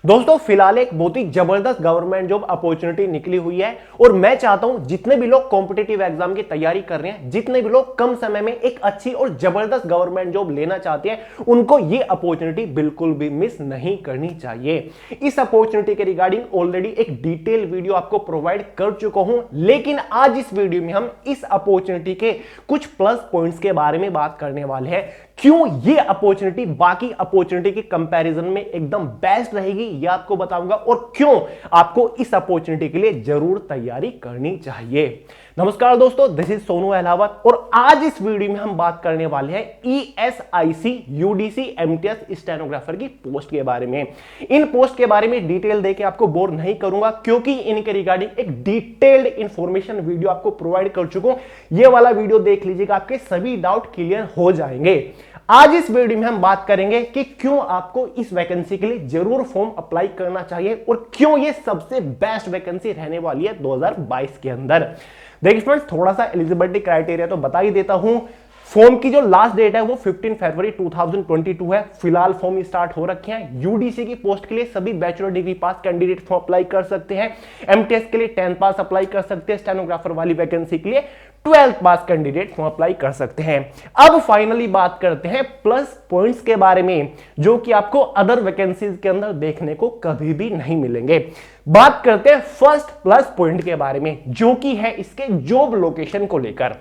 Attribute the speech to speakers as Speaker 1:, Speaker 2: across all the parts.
Speaker 1: दोस्तों फिलहाल एक बहुत ही जबरदस्त गवर्नमेंट जॉब अपॉर्चुनिटी निकली हुई है और मैं चाहता हूं जितने भी लोग कॉम्पिटिटिव एग्जाम की तैयारी कर रहे हैं, जितने भी लोग कम समय में एक अच्छी और जबरदस्त गवर्नमेंट जॉब लेना चाहते हैं, उनको ये अपॉर्चुनिटी बिल्कुल भी मिस नहीं करनी चाहिए। इस अपॉर्चुनिटी के रिगार्डिंग ऑलरेडी एक डिटेल वीडियो आपको प्रोवाइड कर चुका हूं, लेकिन आज इस वीडियो में हम इस अपॉर्चुनिटी के कुछ प्लस पॉइंट्स के बारे में बात करने वाले हैं। क्यों ये अपॉर्चुनिटी बाकी अपॉर्चुनिटी के कंपैरिजन में एकदम बेस्ट रहेगी ये आपको बताऊंगा और क्यों आपको इस अपॉर्चुनिटी के लिए जरूर तैयारी करनी चाहिए। नमस्कार दोस्तों, दिस इज सोनू अहलावत और आज इस वीडियो में हम बात करने वाले हैं ESIC UDC MTS स्टेनोग्राफर की पोस्ट के बारे में। इन पोस्ट के बारे में डिटेल देके आपको बोर नहीं करूंगा क्योंकि इनके रिगार्डिंग एक डिटेल्ड इंफॉर्मेशन वीडियो आपको प्रोवाइड कर चुका हूं। ये वाला वीडियो देख लीजिएगा, आपके सभी डाउट क्लियर हो जाएंगे। आज इस वीडियो में हम बात करेंगे कि क्यों आपको इस वैकेंसी के लिए जरूर फॉर्म अप्लाई करना चाहिए और क्यों ये सबसे बेस्ट वैकेंसी रहने वाली है 2022 के अंदर। देखिए फ्रेंड्स, थोड़ा सा एलिजिबिलिटी क्राइटेरिया तो बता ही देता हूं। फॉर्म की जो लास्ट डेट है वो 15 फरवरी 2022 है। फिलहाल फॉर्म स्टार्ट हो रखे हैं। यूडीसी की पोस्ट के लिए सभी बैचलर डिग्री पास कैंडिडेट फॉर्म अप्लाई कर सकते हैं। एमटीएस के लिए 10th पास अप्लाई कर सकते हैं। स्टेनोग्राफर वाली वैकेंसी के लिए 12th पास कैंडिडेट फॉर्म अप्लाई कर सकते हैं। अब फाइनली बात करते हैं प्लस पॉइंट्स के बारे में, जो कि आपको अदर वैकेंसीज के अंदर देखने को कभी भी नहीं मिलेंगे। बात करते हैं फर्स्ट प्लस पॉइंट के बारे में, जो कि है इसके जॉब लोकेशन को लेकर।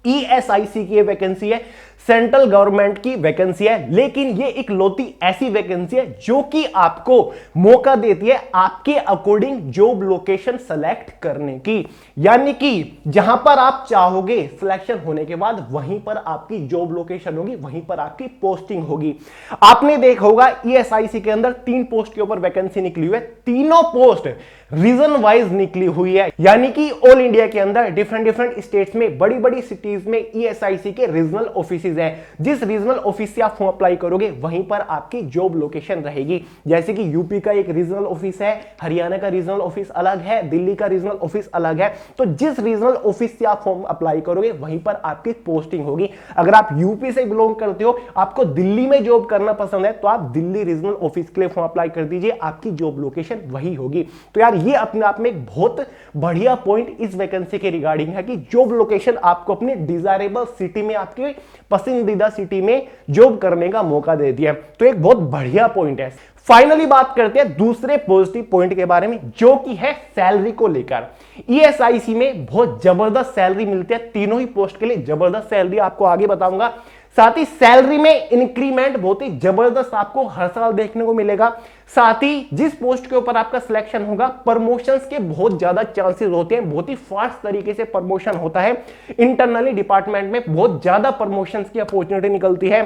Speaker 1: ESIC की वैकेंसी है, सेंट्रल गवर्नमेंट की वैकेंसी है, लेकिन ये इकलौती ऐसी वैकेंसी है जो कि आपको मौका देती है आपके अकॉर्डिंग जॉब लोकेशन सेलेक्ट करने की। यानी कि जहां पर आप चाहोगे सिलेक्शन होने के बाद वहीं पर आपकी जॉब लोकेशन होगी, वहीं पर आपकी पोस्टिंग होगी। आपने देखा होगा ESIC के अंदर 3 पोस्ट के ऊपर वैकेंसी निकली हुई है। तीनों पोस्ट रीजन वाइज निकली हुई है, यानी कि ऑल इंडिया के अंदर डिफरेंट स्टेट्स में बड़ी बड़ी सिटीज में ESIC के रीजनल ऑफिस है। जिस रीजनल ऑफिस से आप फॉर्म अप्लाई करोगे वहीं पर आपकी जॉब लोकेशन रहेगी। जैसे कि यूपी का एक रीजनल ऑफिस है, हरियाणा का रीजनल ऑफिस अलग है, दिल्ली का रीजनल ऑफिस अलग है। तो जिस रीजनल ऑफिस से आप फॉर्म अप्लाई करोगे वहीं पर आपकी पोस्टिंग होगी। अगर आप यूपी से बिलोंग करते हो, आपको दिल्ली में जॉब करना पसंद है, तो आप दिल्ली रीजनल ऑफिस के लिए फॉर्म अप्लाई कर दीजिए, आपकी जॉब लोकेशन वही होगी। तो यार ये अपने आप में एक बहुत बढ़िया पॉइंट इस वैकेंसी के रिगार्डिंग है कि जॉब लोकेशन आपको अपने डिजायरेबल सिटी में, आपके पसंदीदा सिटी में जॉब करने का मौका दे दिया। तो एक बहुत बढ़िया पॉइंट है। फाइनली बात करते हैं दूसरे पॉजिटिव पॉइंट के बारे में, जो कि है सैलरी को लेकर। ESIC में बहुत जबरदस्त सैलरी मिलती है, तीनों ही पोस्ट के लिए जबरदस्त सैलरी आपको आगे बताऊंगा। साथ ही सैलरी में इंक्रीमेंट बहुत ही जबरदस्त आपको हर साल देखने को मिलेगा। साथ ही जिस पोस्ट के ऊपर आपका सिलेक्शन होगा, प्रमोशंस के बहुत ज्यादा चांसेस होते हैं, बहुत ही फास्ट तरीके से प्रमोशन होता है। इंटरनली डिपार्टमेंट में बहुत ज्यादा प्रमोशंस की अपॉर्चुनिटी निकलती है।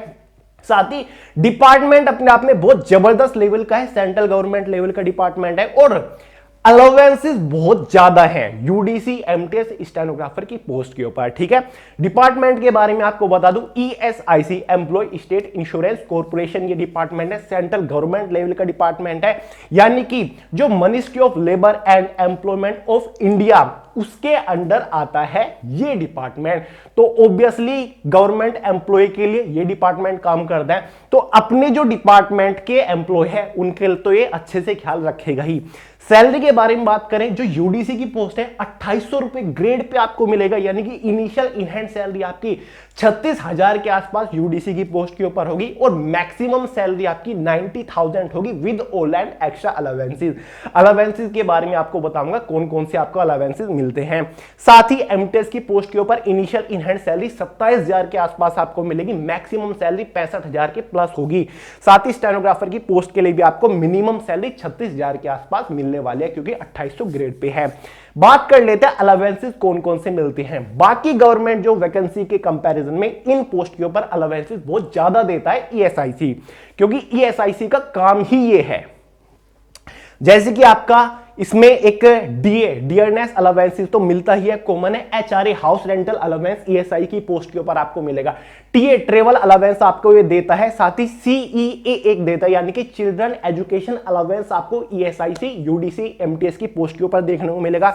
Speaker 1: साथ ही डिपार्टमेंट अपने आप में बहुत जबरदस्त लेवल का है, सेंट्रल गवर्नमेंट लेवल का डिपार्टमेंट है और अलाउंसेस बहुत ज्यादा है UDC MTS स्टेनोग्राफर की पोस्ट के ऊपर। ठीक है, डिपार्टमेंट के बारे में आपको बता दूं, ESIC employ state insurance corporation ये डिपार्टमेंट है, सेंट्रल गवर्नमेंट लेवल का डिपार्टमेंट है। यानी कि जो ministry of labour and employment of India उसके अंडर आता है ये डिपार्टमेंट। तो ऑब्वियसली गवर्नमेंट एम्प्लॉय के लिए ये डिपार्टमेंट काम करता है, तो अपने जो डिपार्टमेंट के एम्प्लॉय है उनके तो ये अच्छे से ख्याल रखेगा ही। सैलरी के बारे में बात करें, जो यूडीसी की पोस्ट है 2800 रुपए ग्रेड पे आपको मिलेगा, यानी कि इनिशियल इन हैंड सैलरी आपकी 36,000 के आसपास यूडीसी की पोस्ट के ऊपर होगी और मैक्सिमम सैलरी आपकी 90,000 होगी with all and extra allowances. Allowances के बारे में आपको बताऊंगा कौन कौन से आपको अलावेंसेस मिलते हैं। साथ ही एमटीएस की पोस्ट के ऊपर इनिशियल इन हैंड सैलरी 27,000 के आसपास आपको मिलेगी, मैक्सिमम सैलरी 65,000 के प्लस होगी। साथ ही स्टेनोग्राफर की पोस्ट के लिए भी आपको मिनिमम सैलरी 36,000 के आसपास मिलने वाले हैं, क्योंकि 2800 ग्रेड पे है। बात कर लेते हैं अलावेंसेस कौन कौन से मिलते हैं। बाकी गवर्नमेंट जो वैकेंसी के कंपैरिजन में इन पोस्ट के ऊपर अलावेंसेस बहुत ज्यादा देता है ESIC, क्योंकि ESIC का काम ही ये है। जैसे कि आपका इसमें एक डीए डियरनेस अलावेंसेस तो मिलता ही है, कॉमन है। HRA house rental allowance ESI की पोस्ट के ऊपर आपको मिलेगा। टीए ट्रेवल अलावेंस आपको ये देता है, साथ ही सीईए एक देता है, यानी कि चिल्ड्रन एजुकेशन अलावेंस आपको ईएसआईसी यूडीसी एमटीएस की पोस्ट के ऊपर देखने को मिलेगा।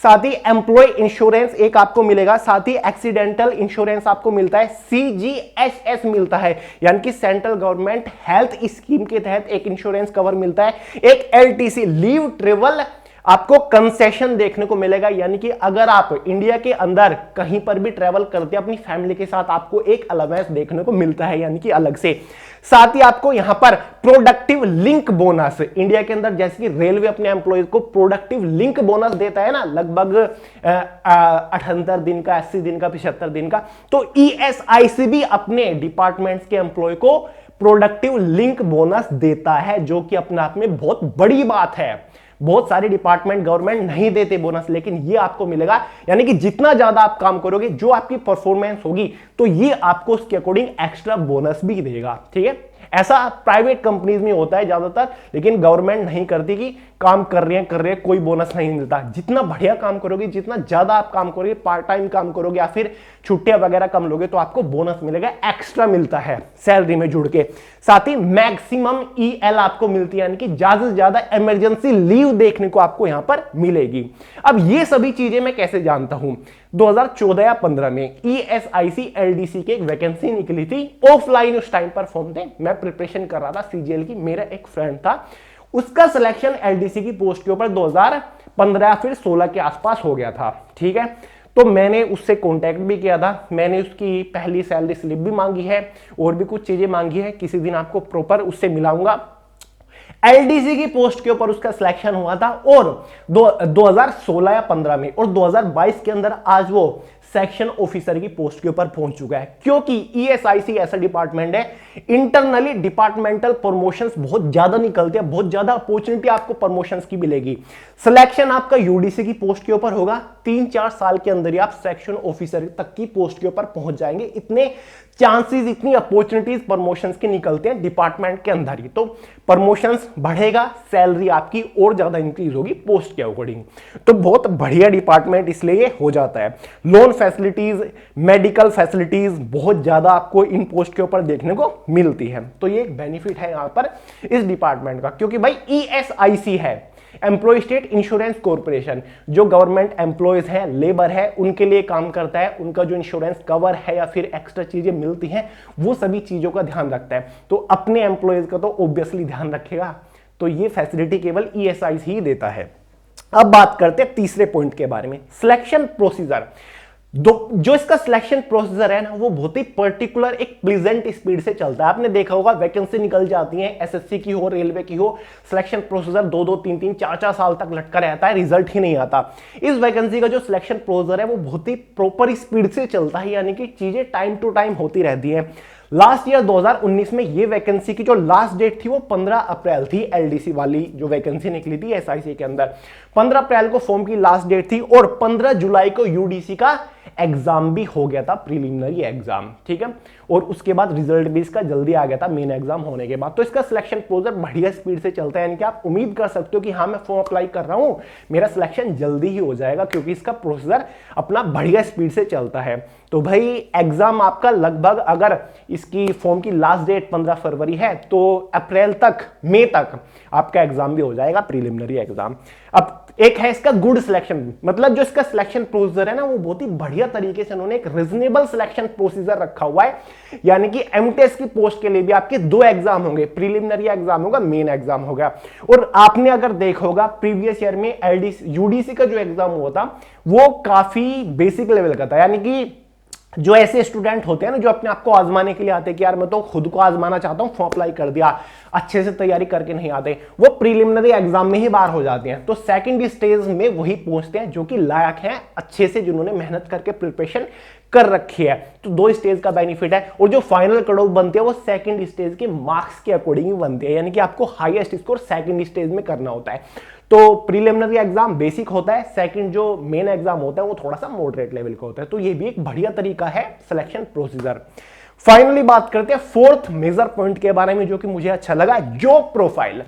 Speaker 1: साथ ही एम्प्लॉय इंश्योरेंस एक आपको मिलेगा, साथ ही एक्सीडेंटल इंश्योरेंस आपको मिलता है, सीजीएचएस मिलता है, यानी कि सेंट्रल गवर्नमेंट हेल्थ स्कीम के तहत एक इंश्योरेंस कवर मिलता है। एक एलटीसी लीव ट्रेवल आपको कंसेशन देखने को मिलेगा, यानी कि अगर आप इंडिया के अंदर कहीं पर भी ट्रेवल करते हैं अपनी फैमिली के साथ, आपको एक अलावेंस देखने को मिलता है, यानी कि अलग से। साथ ही आपको यहां पर प्रोडक्टिव लिंक बोनस, इंडिया के अंदर जैसे कि रेलवे अपने एम्प्लॉयज को प्रोडक्टिव लिंक बोनस देता है ना, लगभग 78 दिन का, 80 दिन का, 75 दिन का, तो ईएसआईसी भी अपने डिपार्टमेंट्स के एम्प्लॉय को प्रोडक्टिव लिंक बोनस देता है, जो कि अपने आप में बहुत बड़ी बात है। बहुत सारे डिपार्टमेंट गवर्नमेंट नहीं देते बोनस, लेकिन ये आपको मिलेगा, यानी कि जितना ज्यादा आप काम करोगे, जो आपकी परफॉर्मेंस होगी, तो ये आपको उसके अकॉर्डिंग एक्स्ट्रा बोनस भी देगा। ठीक है, ऐसा प्राइवेट कंपनीज में होता है ज्यादातर, लेकिन गवर्नमेंट नहीं करती कि काम कर रहे हैं कोई बोनस नहीं मिलता। जितना बढ़िया काम करोगे, जितना ज्यादा आप काम करोगे, पार्ट टाइम काम करोगे या फिर छुट्टियां वगैरह कम लोगे, तो आपको बोनस मिलेगा, एक्स्ट्रा मिलता है सैलरी में जुड़ के। साथ ही मैक्सिमम ईएल आपको मिलती है, यानी कि ज्यादा से ज्यादा इमरजेंसी लीव देखने को आपको यहां पर मिलेगी। अब ये सभी चीजें मैं कैसे जानता हूं? 2014 या 15 में ईएसआईसी एलडीसी की एक वैकेंसी निकली थी, ऑफलाइन उस टाइम पर फॉर्म थे, मैं प्रिपरेशन कर रहा था सीजीएल की, मेरा एक फ्रेंड था, उसका सिलेक्शन एलडीसी की पोस्ट के ऊपर 2015 फिर 16 के आसपास हो गया था। ठीक है, तो मैंने उससे कांटेक्ट भी किया था, मैंने उसकी पहली सैलरी स्लिप भी मांगी है और भी कुछ चीजें मांगी है, किसी दिन आपको प्रॉपर उससे मिलाऊंगा। एलडीसी की पोस्ट के ऊपर उसका सिलेक्शन हुआ था और 2016 या 15 में, और 2022 के अंदर आज वो सेक्शन ऑफिसर की पोस्ट के ऊपर पहुंच चुका है। क्योंकि ईएसआईसी ऐसा डिपार्टमेंट है, इंटरनली डिपार्टमेंटल प्रमोशंस बहुत ज्यादा निकलते हैं, बहुत ज्यादा अपॉर्चुनिटी आपको प्रमोशंस की मिलेगी। सिलेक्शन आपका यूडीसी की पोस्ट के ऊपर होगा, 3-4 साल के अंदर ही आप सेक्शन ऑफिसर तक की पोस्ट के ऊपर पहुंच जाएंगे। इतने चांसेस, इतनी अपॉर्चुनिटीज प्रमोशंस के निकलते हैं डिपार्टमेंट के अंदर ही। तो प्रमोशंस बढ़ेगा, सैलरी आपकी और ज्यादा इंक्रीज होगी पोस्ट के अकॉर्डिंग। तो बहुत बढ़िया डिपार्टमेंट इसलिए हो जाता है। लोन फैसिलिटीज, मेडिकल फैसिलिटीज बहुत ज्यादा आपको इन पोस्ट के ऊपर देखने को मिलती है। तो ये एक बेनिफिट है यहां पर इस डिपार्टमेंट का, क्योंकि भाई ईएसआईसी है, एम्प्लॉय स्टेट इंश्योरेंस कॉर्पोरेशन, जो गवर्नमेंट एम्प्लॉयज हैं, लेबर है, उनके लिए काम करता है। उनका जो इंश्योरेंस कवर है या फिर एक्स्ट्रा चीजें मिलती हैं, वो सभी चीजों का ध्यान रखता है। तो अपने एम्प्लॉयज का तो ऑब्वियसली ध्यान रखेगा। तो ये फैसिलिटी केवल ईएसआईसी ही देता है। अब बात करते हैं तीसरे पॉइंट के बारे में, सिलेक्शन प्रोसीजर। जो इसका सिलेक्शन प्रोसीजर है ना, वो बहुत ही पर्टिकुलर एक प्लीजेंट स्पीड से चलता है। आपने देखा होगा वैकेंसी निकल जाती है, एसएससी की हो, रेलवे की हो, सिलेक्शन प्रोसीजर 2-2, 3-3, 4-4 साल तक लटका रहता है, रिजल्ट ही नहीं आता। इस वैकेंसी का जो सिलेक्शन प्रोसीजर है वो बहुत ही प्रॉपर स्पीड से चलता है, यानी कि चीजें टाइम टू टाइम होती रहती है। लास्ट ईयर 2019 में ये वैकेंसी की जो लास्ट डेट थी वो 15 अप्रैल थी। एलडीसी वाली जो वैकेंसी निकली थी एसआईसी के अंदर, 15 अप्रैल को फॉर्म की लास्ट डेट थी और 15 जुलाई को यूडीसी का एग्जाम भी हो गया था, प्रीलिमिनरी एग्जाम। ठीक है, और उसके बाद रिजल्ट भी इसका जल्दी आ गया था मेन एग्जाम होने के बाद। तो इसका सिलेक्शन प्रोसीजर बढ़िया स्पीड से चलता है, यानी कि आप उम्मीद कर सकते हो कि हाँ मैं फॉर्म अप्लाई कर रहा हूं, मेरा सिलेक्शन जल्दी ही हो जाएगा, क्योंकि इसका प्रोसीजर अपना बढ़िया स्पीड से चलता है। तो भाई एग्जाम आपका लगभग, अगर इसकी फॉर्म की लास्ट डेट 15 फरवरी है, तो अप्रैल तक, मई तक आपका एग्जाम भी हो जाएगा, प्रीलिमिनरी एग्जाम। अब एक है इसका गुड सिलेक्शन, मतलब जो इसका सिलेक्शन प्रोसीजर है ना, वो बहुत ही बढ़िया तरीके से उन्होंने एक रीजनेबल सिलेक्शन प्रोसीजर रखा हुआ है। यानी कि एमटीएस की पोस्ट के लिए भी आपके 2 एग्जाम होंगे, प्रीलिमिनरी एग्जाम होगा, मेन एग्जाम होगा। और आपने अगर देखा होगा प्रीवियस ईयर में एलडीसी यूडीसी का जो एग्जाम हुआ था वो काफी बेसिक लेवल का था, यानी कि जो ऐसे स्टूडेंट होते हैं ना, जो अपने आप को आजमाने के लिए आते हैं कि यार मैं तो खुद को आजमाना चाहता हूं, फॉर्म अप्लाई कर दिया, अच्छे से तैयारी करके नहीं आते, वो प्रीलिमिनरी एग्जाम में ही बाहर हो जाते हैं। तो सेकंड स्टेज में वही पहुंचते हैं जो कि लायक हैं, अच्छे से, जिन्होंने मेहनत करके प्रिपरेशन कर रखी है। तो 2 स्टेज का बेनिफिट है, और जो फाइनल कट ऑफ बनती है वो सेकंड स्टेज के मार्क्स के अकॉर्डिंग ही बनती है, यानी कि आपको हाईएस्ट स्कोर सेकंड स्टेज में करना होता है। तो प्रीलिमिनरी एग्जाम बेसिक होता है, सेकंड जो मेन एग्जाम होता है वो थोड़ा सा मॉडरेट लेवल का होता है। तो ये भी एक बढ़िया तरीका है सिलेक्शन प्रोसीजर। फाइनली बात करते हैं फोर्थ मेजर पॉइंट के बारे में, जो कि मुझे अच्छा लगा, जॉब प्रोफाइल।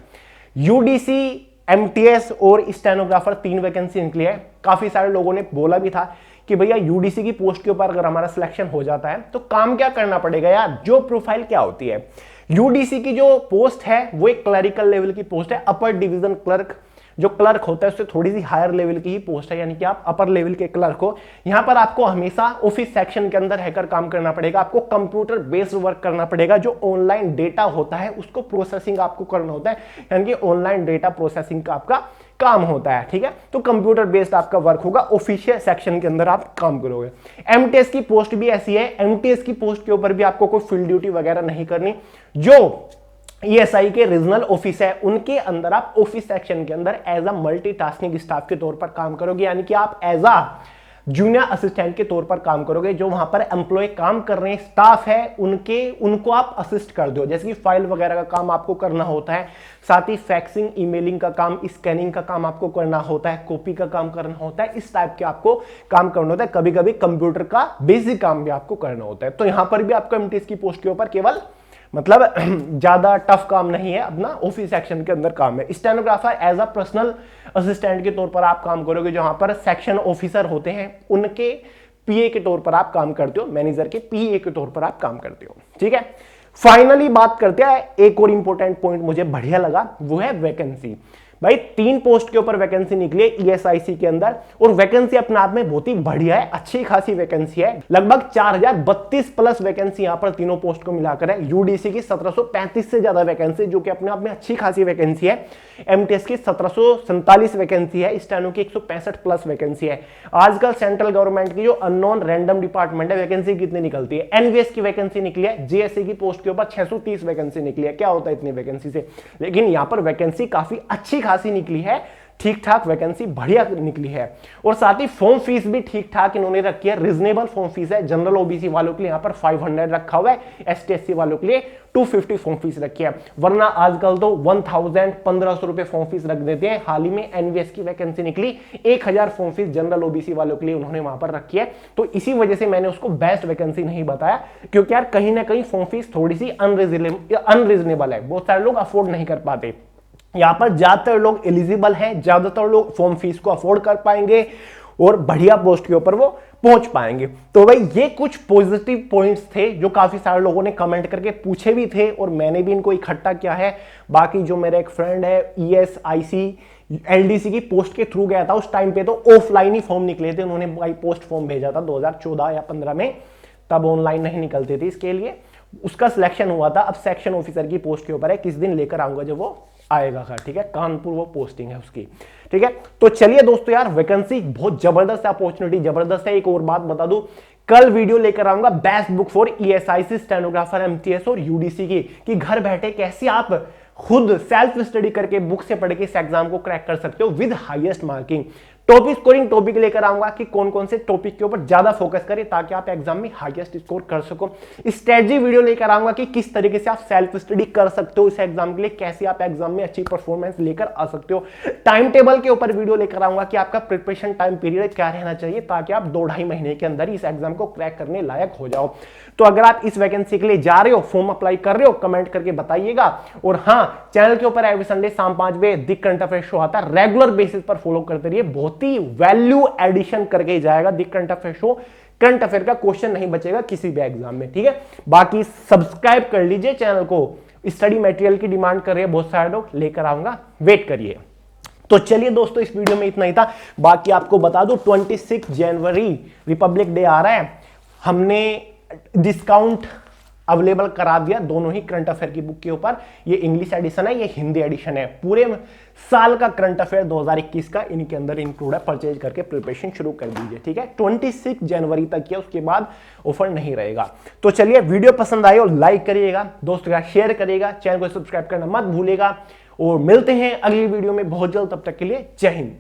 Speaker 1: यूडीसी एमटीएस और स्टेनोग्राफर 3 वैकेंसी निकली है। काफी सारे लोगों ने बोला भी था कि भैया यूडीसी की पोस्ट के ऊपर अगर हमारा सिलेक्शन हो जाता है तो काम क्या करना पड़ेगा यार, जो प्रोफाइल क्या होती है। यूडीसी की जो पोस्ट है वो एक क्लरिकल लेवल की पोस्ट है, अपर डिवीजन क्लर्क जो क्लर्क होता है उससे थोड़ी सी हायर लेवल की ही पोस्ट है, यानी कि आप अपर लेवल के क्लर्क हो। यहां पर आपको हमेशा ऑफिस सेक्शन के अंदर रहकर काम करना पड़ेगा, आपको कंप्यूटर बेस्ड वर्क करना पड़ेगा, जो ऑनलाइन डेटा होता है उसको प्रोसेसिंग आपको करना होता है, यानी कि ऑनलाइन डेटा प्रोसेसिंग का आपका काम होता है, ठीक है। तो कंप्यूटर बेस्ड आपका वर्क होगा, ऑफिशियल सेक्शन के अंदर आप काम करोगे। एमटीएस की पोस्ट भी ऐसी है, एमटीएस की पोस्ट के ऊपर भी आपको कोई फील्ड ड्यूटी वगैरह नहीं करनी। जो ईएसआई के रीजनल ऑफिस है उनके अंदर आप ऑफिस सेक्शन के अंदर एज अ मल्टीटास्किंग स्टाफ के तौर पर काम करोगे, यानी कि आप एज अ जूनियर असिस्टेंट के तौर पर काम करोगे। जो वहां पर एम्प्लॉय काम कर रहे हैं, स्टाफ है उनको आप असिस्ट कर दो, जैसे कि फाइल वगैरह का काम आपको करना होता है, साथ ही फैक्सिंग, ईमेलिंग का काम, स्कैनिंग का काम आपको करना होता है, कॉपी का काम करना होता है, इस टाइप के आपको काम करना होता है। कभी कभी कंप्यूटर का बेसिक काम भी आपको करना होता है। तो यहां पर भी आपको एमटीएस की पोस्ट के ऊपर केवल मतलब ज्यादा टफ काम नहीं है, अपना ऑफिस सेक्शन के अंदर काम है। Stenographer as a personal assistant के तौर पर आप काम करोगे, जहां पर सेक्शन ऑफिसर होते हैं उनके पीए के तौर पर आप काम करते हो, मैनेजर के पीए के तौर पर आप काम करते हो, ठीक है। फाइनली बात करते हैं, एक और इंपॉर्टेंट पॉइंट मुझे बढ़िया लगा, वो है वैकेंसी। भाई 3 पोस्ट के ऊपर वैकेंसी निकली है ईएसआईसी के अंदर, और वैकेंसी अपने आप में बहुत ही बढ़िया है, अच्छी खासी वैकेंसी है। लगभग 4032 प्लस वैकेंसी यहां पर तीनों पोस्ट को मिलाकर है। यूडीसी की 1735 से ज्यादा वैकेंसी, जो कि अपने आप में अच्छी खासी वैकेंसी है। एमटीएस की 1747 वैकेंसी है, स्टेनो की 165 प्लस वैकेंसी है। आजकल सेंट्रल गवर्नमेंट की जो अननोन रैंडम डिपार्टमेंट है, वैकेंसी कितनी निकलती है, एनवीएस की वैकेंसी निकली है, जेएससी की पोस्ट के ऊपर 630 वैकेंसी निकली है। क्या होता है इतनी वैकेंसी से, लेकिन यहां पर वैकेंसी काफी अच्छी खासी निकली है, ठीक ठाक वैकेंसी बढ़िया निकली है। और साथ ही फॉर्म फीस भी ठीक ठाक इन्होंने रखी है, रीजनेबल फॉर्म फीस है। जनरल ओबीसी वालों के लिए यहां पर 500 रखा हुआ है, एसटी एससी वालों के लिए 250 फॉर्म फीस रखी है, वरना आजकल तो 1500 रुपए फॉर्म फीस रख देते हैं। हाल ही में एनवीएस की वैकेंसी निकली, 1000 फॉर्म फीस जनरल ओबीसी वालों के लिए उन्होंने वहां पर रखी है। तो इसी वजह से मैंने उसको बेस्ट वैकेंसी नहीं बताया, क्योंकि यार कहीं ना कहीं फॉर्म फीस थोड़ी सी अनरीजनेबल है, बहुत सारे लोग अफोर्ड नहीं कर पाते। यहां पर ज्यादातर लोग एलिजिबल हैं, ज्यादातर लोग फॉर्म फीस को अफोर्ड कर पाएंगे और बढ़िया पोस्ट के ऊपर वो पहुंच पाएंगे। तो भाई ये कुछ पॉजिटिव पॉइंट्स थे जो काफी सारे लोगों ने कमेंट करके पूछे भी थे, और मैंने भी इनको इकट्ठा किया है। बाकी जो मेरा एक फ्रेंड है ईएसआईसी एलडीसी की पोस्ट के थ्रू गया था, उस टाइम पे तो ऑफलाइन ही फॉर्म निकले थे, उन्होंने बाई पोस्ट फॉर्म भेजा था 2014 या 15 में, तब ऑनलाइन नहीं निकलते थे, इसके लिए उसका सिलेक्शन हुआ था। अब सेक्शन ऑफिसर की पोस्ट के ऊपर है, किस दिन लेकर आऊंगा जब वो आएगा घर, ठीक है। कानपुर वो पोस्टिंग है उसकी, ठीक है। तो चलिए दोस्तों, यार वैकेंसी बहुत जबरदस्त है, अपॉर्चुनिटी जबरदस्त है। एक और बात बता दूं, कल वीडियो लेकर आऊंगा best book for ESIC, stenographer, MTS और यूडीसी की, कि घर बैठे कैसे आप खुद सेल्फ स्टडी करके बुक से पढ़ के इस एग्जाम को क्रैक कर सकते हो with highest marking. Topic scoring topic लेकर आऊंगा कि कौन कौन से टॉपिक के ऊपर ज्यादा फोकस करें ताकि आप एग्जाम में हाईएस्ट स्कोर कर सको। स्ट्रेटजी वीडियो लेकर आऊंगा कि किस तरीके से आप सेल्फ स्टडी कर सकते हो इस एग्जाम के लिए, कैसे आप एग्जाम में अच्छी परफॉर्मेंस लेकर आ सकते हो। टाइम टेबल के ऊपर वीडियो लेकर आऊंगा कि आपका प्रिपरेशन टाइम पीरियड क्या रहना चाहिए ताकि आप 2-2.5 महीने के अंदर इस एग्जाम को क्रैक करने लायक हो जाओ। तो अगर आप इस वैकेंसी के लिए जा रहे हो, फॉर्म अप्लाई कर रहे हो, कमेंट करके बताइएगा। और हाँ, चैनल के ऊपर एवरी संडे शाम 5 बजे दी करंट अफेयर शो आता है, रेगुलर बेसिस पर फॉलो करते रहिए, बहुत ही वैल्यू एडिशन करके ही जाएगा दी current affair show. Current affair का क्वेश्चन नहीं बचेगा किसी भी एग्जाम में, ठीक है। बाकी सब्सक्राइब कर लीजिए चैनल को, स्टडी मटेरियल की डिमांड कर रहे हैं बहुत सारे लोग, लेकर आऊंगा, वेट करिए। तो चलिए दोस्तों, इस वीडियो में इतना ही था। बाकी आपको बता दूं 26 जनवरी रिपब्लिक डे आ रहा है, हमने डिस्काउंट अवेलेबल करा दिया दोनों ही करंट अफेयर की बुक के ऊपर। ये इंग्लिश एडिशन है, ये हिंदी एडिशन है। पूरे साल का करंट अफेयर 2021 का इनके अंदर इंक्लूड है, परचेज करके प्रिपरेशन शुरू कर दीजिए, ठीक है। 26 जनवरी तक है, उसके बाद ऑफर नहीं रहेगा। तो चलिए, वीडियो पसंद आए और लाइक करिएगा, दोस्तों का शेयर करिएगा, चैनल को सब्सक्राइब करना मत भूलिएगा, और मिलते हैं अगली वीडियो में बहुत जल्द। तब तक के लिए जय हिंद।